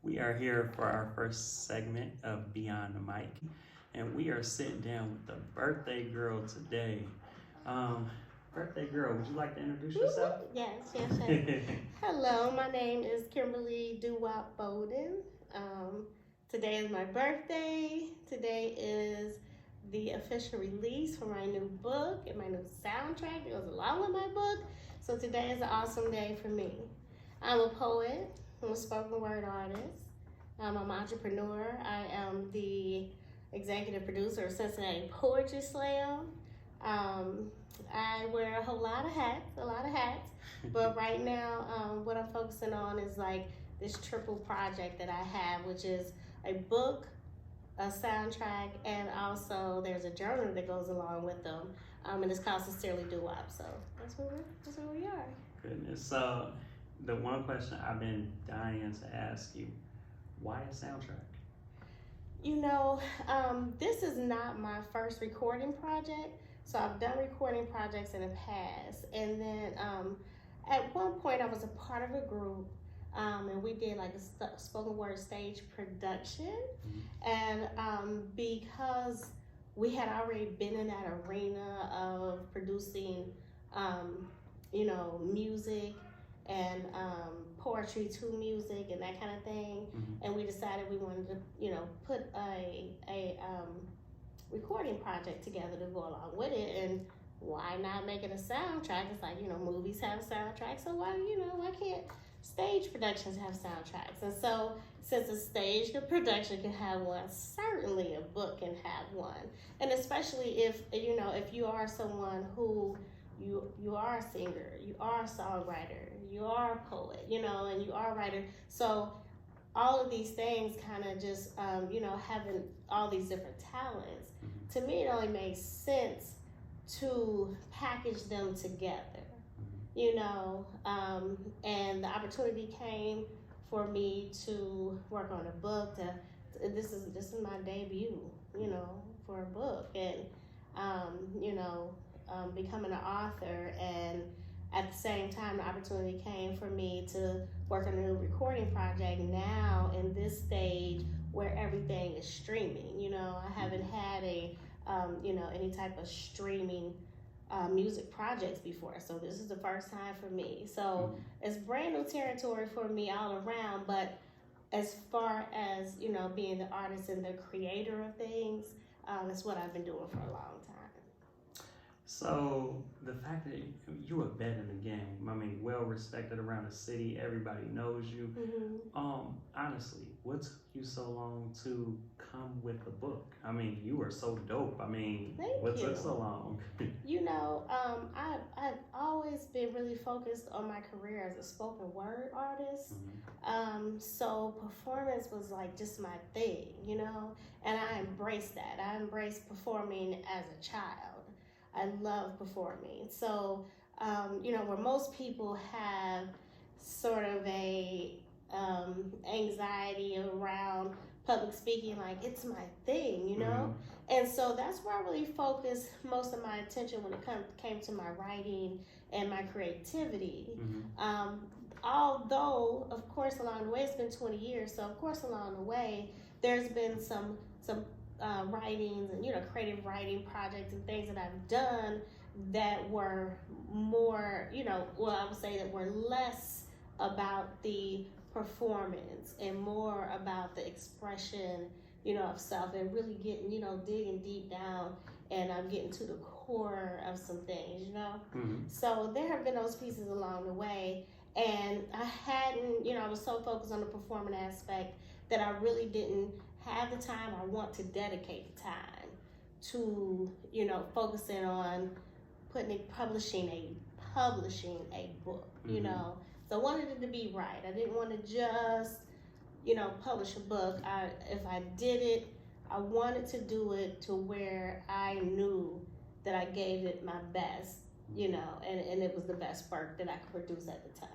We are here for our first segment of Beyond the Mic, and we are sitting down with the birthday girl today. Um, Birthday girl, would you like to introduce yourself? Yes. Hello, my name is Kimberly DuWaup Bolden. Um, Today is my birthday. Today is the official release for my new book and my new soundtrack that goes along with my book. So today is an awesome day for me. I'm a poet. I'm a spoken word artist. I'm an entrepreneur. I am the executive producer of Cincinnati Poetry Slam. Um, I wear a whole lot of hats. But right now, what I'm focusing on is like this triple project that I have, which is a book, a soundtrack, and also there's a journal that goes along with them. And it's called Sincerely DuWaup. So that's where we are. Goodness. So, the one question I've been dying to ask you, why a soundtrack? You know, this is not my first recording project. So I've done recording projects in the past. And then at one point I was a part of a group and we did like a spoken word stage production. And because we had already been in that arena of producing, music and poetry to music and that kind of thing, and we decided we wanted to, put a recording project together to go along with it. And why not make it a soundtrack? It's like, movies have soundtracks, so why can't stage productions have soundtracks? And so since a stage production can have one, certainly a book can have one. And especially if you are someone who you are a singer, you are a songwriter, you are a poet, and you are a writer. So all of these things kind of just having all these different talents, to me it only makes sense to package them together, and the opportunity came for me to work on a book. This is my debut, for a book, and becoming an author. And at the same time, the opportunity came for me to work on a new recording project now in this stage where everything is streaming. I haven't had any type of streaming music projects before. So this is the first time for me. So it's brand new territory for me all around. But as far as, being the artist and the creator of things, it's what I've been doing for a long time. So the fact that you a vet in the game, I mean, well respected around the city, everybody knows you. Honestly, what took you so long to come with the book? I mean, you are so dope. I mean, what took so long? I've always been really focused on my career as a spoken word artist. So performance was like just my thing, and I embraced that. I embraced performing as a child. I love performing. So, where most people have sort of a anxiety around public speaking, like it's my thing, And so that's where I really focused most of my attention when it came to my writing and my creativity. Although, of course, along the way, it's been 20 years. So, of course, along the way, there's been some writings and creative writing projects and things that I've done that were more I would say that were less about the performance and more about the expression of self, and really getting digging deep down, and I'm getting to the core of some things. So there have been those pieces along the way, and I hadn't I was so focused on the performing aspect that I really didn't have the time or want to dedicate the time to focusing on publishing a book. So I wanted it to be right. I didn't want to just publish a book. If I did it, I wanted to do it to where I knew that I gave it my best, and it was the best work that I could produce at the time.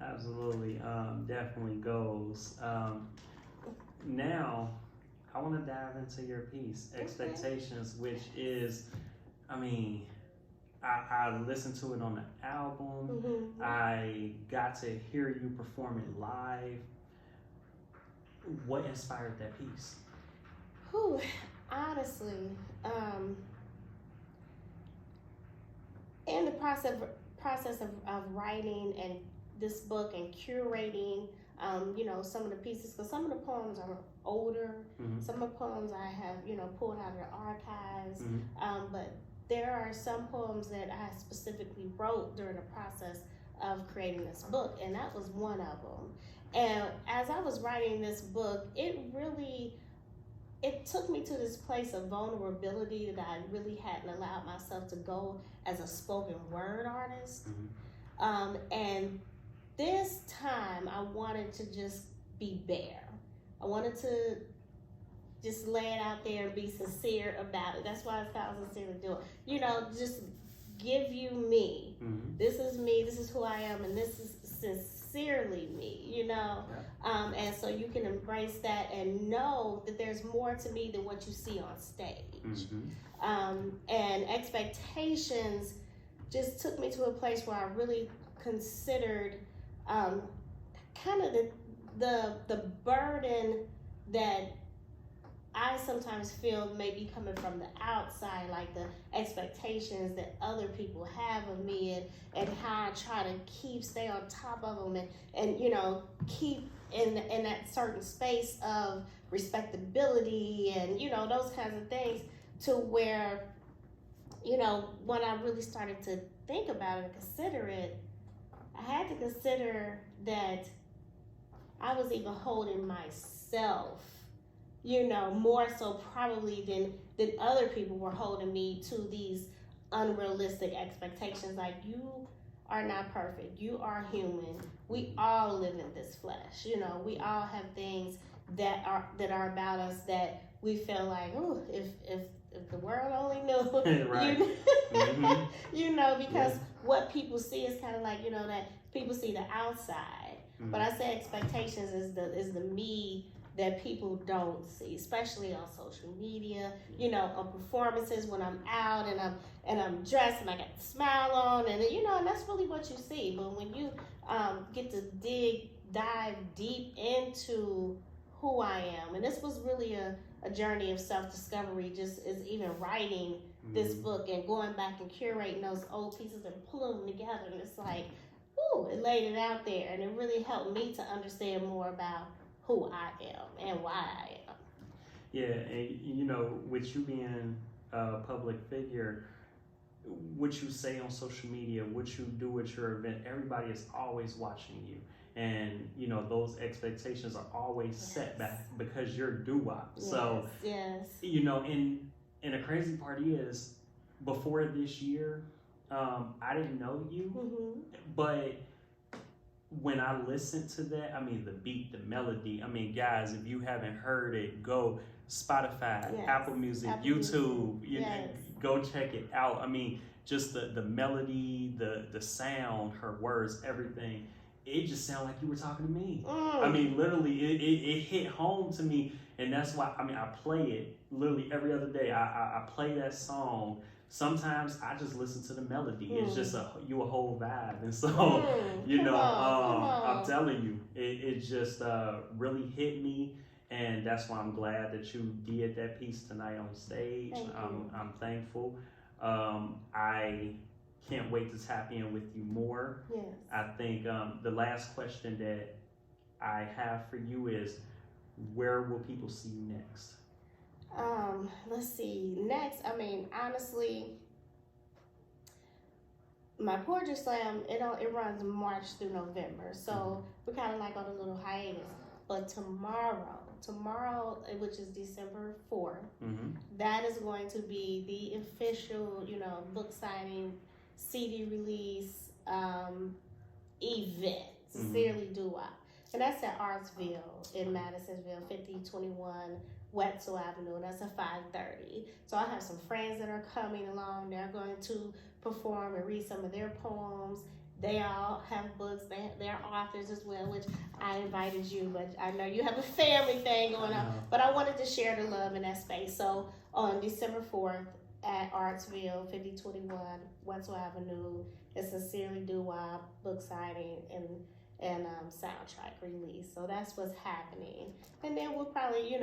Absolutely, definitely goes. Now, I want to dive into your piece, Expectations, which is, I mean, I listened to it on the album. I got to hear you perform it live. What inspired that piece? Whew, honestly, in the process of writing and this book and curating, some of the pieces, because some of the poems are older, some of the poems I have, pulled out of the archives, but there are some poems that I specifically wrote during the process of creating this book, and that was one of them. And as I was writing this book, it took me to this place of vulnerability that I really hadn't allowed myself to go as a spoken word artist. And this time I wanted to just be bare. I wanted to just lay it out there and be sincere about it. That's why it's called Sincere to Do It. Just give you me. This is me, this is who I am, and this is sincerely me, and so you can embrace that and know that there's more to me than what you see on stage. And expectations just took me to a place where I really considered kind of the burden that I sometimes feel may be coming from the outside, like the expectations that other people have of me, and how I try to stay on top of them, and keep in that certain space of respectability, and those kinds of things, to where when I really started to think about it and consider it, I had to consider that I was even holding myself, more so probably than other people were holding me to these unrealistic expectations. Like, you are not perfect. You are human. We all live in this flesh. We all have things that are about us that we feel like, oh, if the world only knew, Right. Because what people see is kind of like, that people see the outside. But I say expectations is the me that people don't see, especially on social media, on performances when I'm out and I'm dressed and I got the smile on, and and that's really what you see. But when you get to dive deep into who I am, and this was really a journey of self-discovery, just as even writing this book and going back and curating those old pieces and pulling them together, and it's like, ooh, it laid it out there, and it really helped me to understand more about who I am and why I am. Yeah, and with you being a public figure, what you say on social media, what you do at your event, everybody is always watching you. And those expectations are always set back because you're DuWaup. So and the crazy part is, before this year, I didn't know you, but when I listened to that, I mean, the beat, the melody, I mean, guys, if you haven't heard it, go Spotify, Apple Music, YouTube, go check it out. I mean, just the melody, the sound, her words, everything, it just sounded like you were talking to me. I mean, literally, it hit home to me, and that's why, I mean, I play it literally every other day. I play that song. Sometimes I just listen to the melody. It's just a whole vibe. And so, I'm telling you, it just really hit me. And that's why I'm glad that you did that piece tonight on stage. I'm thankful. I can't wait to tap in with you more. Yes. I think the last question that I have for you is, where will people see you next? Let's see. Next, I mean, honestly, my poetry slam, it runs March through November, so we're kind of like on a little hiatus. But tomorrow, which is December 4th, that is going to be the official, book signing, CD release event, Sincerely DuWaup. And that's at Artsville in Madisonville, 5021 Wetzel Avenue. That's at 5:30. So I have some friends that are coming along. They're going to perform and read some of their poems. They all have books. They're authors as well, which I invited you, but I know you have a family thing going on. But I wanted to share the love in that space. So on December 4th at Artsville, 5021 Wetzel Avenue, it's Sincerely DuWaup book signing, and and soundtrack release. So that's what's happening. And then we'll probably,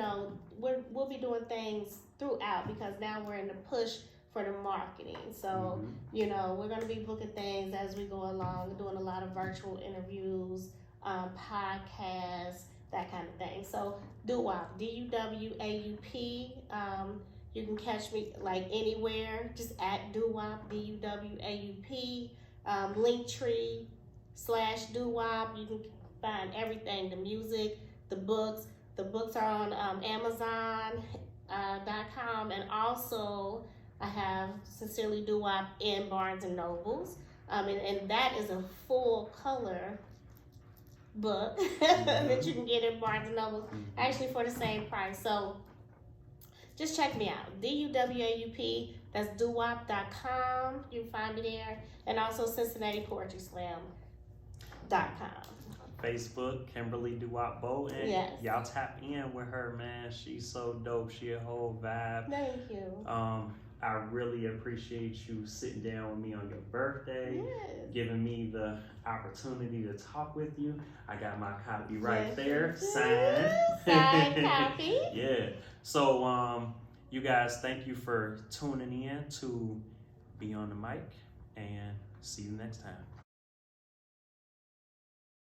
we'll be doing things throughout because now we're in the push for the marketing. So, we're going to be booking things as we go along, doing a lot of virtual interviews, podcasts, that kind of thing. So, DuWaup, DuWaup. You can catch me like anywhere, just at DuWaup, DuWaup. Linktree/DuWaup. You can find everything, the music, the books. The books are on Amazon.com, and also I have Sincerely DuWaup in Barnes and Nobles, and that is a full color book that you can get in Barnes and Nobles, actually for the same price. So just check me out, DuWaup. That's DuWaup.com. You can find me there, and also CincinnatiPoetrySlam.com. Facebook, Kimberly DuWaup Bolden. Yes. Y'all tap in with her, man. She's so dope. She a whole vibe. Thank you. I really appreciate you sitting down with me on your birthday, giving me the opportunity to talk with you. I got my copy right there, signed. Signed copy. Yeah. So, you guys, thank you for tuning in to BeyondDaMic, and see you next time.